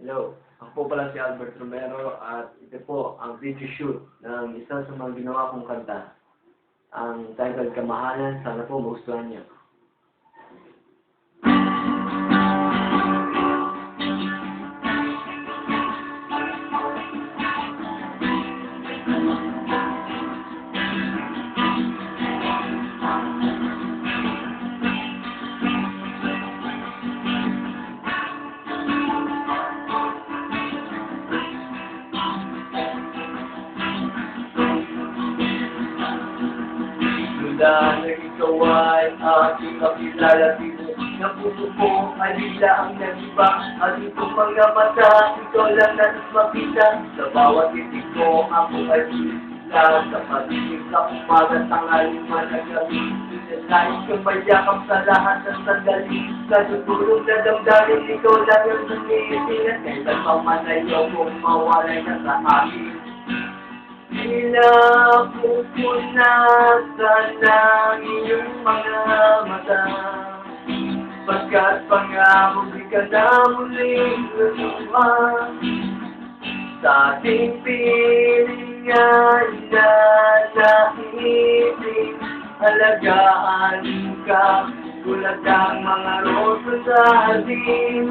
Hello, ako po pala si Albert Romero at ito po ang video shoot ng isa sa mga ginawa kong kanta. Ang title Kamahalan, sana po magustuhan niyo. Dahil ikaw ay aking makilala dito na puso ko ay bigla ang nag-iba at itong mga mata, ikaw lang natin makita sa bawat titig ko, ako ay sila sa pag-ibig sa umaga, tanghali man at gabi. Nais kang mayakap sa lahat ng sandali, sa tutulong na damdamin, ikaw lang ang nag-iitingan, kailan pa man ayaw kong mawalay ka sa akin. Pinapupunasan ng iyong mga mata, pagkat pangako di ka na muling lusuha. Sa ating piling ay nanaisip, alagaan ka, tulad ng mga rosa sa hardin.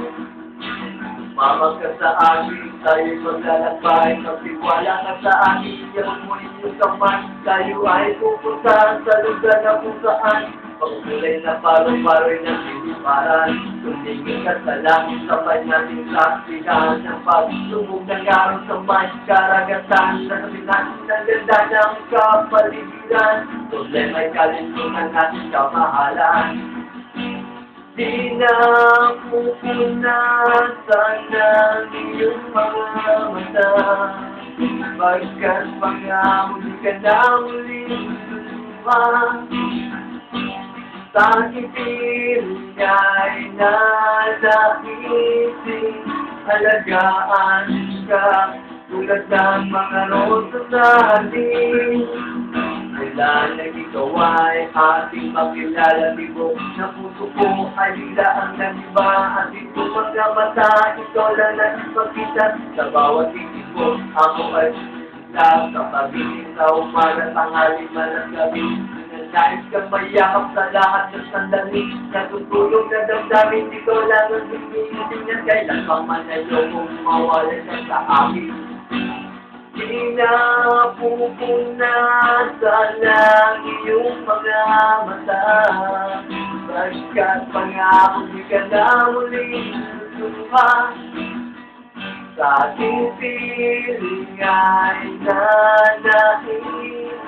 Mama ka sa akin, tayo'y maglalakbay, magtiwala ka sa akin, iyang mo inyong kamay, tayo ay pupunta sa lugar na kung saan, pagkulay na paroy-paroy ng sisiparan, tumingin ka sa langit, sabay natin saksihan ng pagsulog ng araw sa may karagatan, nasabi natin ang ganda ng kapaligiran, problema'y kalintunan natin kamahalan. Di na pupunasan ng iyong mga mata, pagkat pangako di ka na muling luluha. Sa aking piling ay nanaisip, alagaan ka, tulad ng mga rosa sa hardin. Kailan na ikaw ay ating makilala, libo na puso ko ay bigla ang nag-iba at ito mga mata, ikaw lang na ipagkita sa bawat titig mo, ako ay sila sa pag-ibig sa umaga, tanghali man at gabi. Nais kang mayakap sa lahat ng sandali, natutulog na damdamin, ikaw lang ang hinihingan, kailan pa man ayaw kong mawala ka sa akin. Pinapupunasan ng iyong mga mata, pagkat pangako di ka na muling lusuha. Sa ating piling ay nanaisip,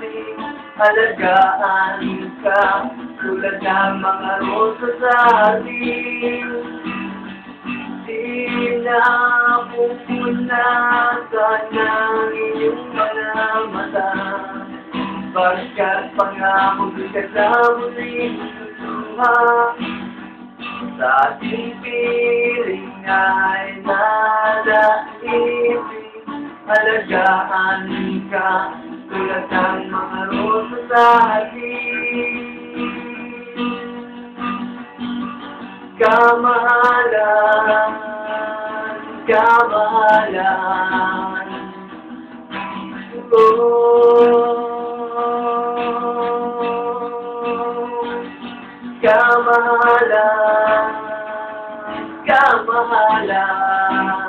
alagaan ka, tulad ng mga rosa sa hardin. Di na pupunasan ng iyong mga mata, pagkat pangako di ka na muling lusuha. Sa ating piling ay nanaisip, alagaan ka, tulad ng mga rosa sa hardin. Kamahalan, kamahalan, kamahalan, kamahalan.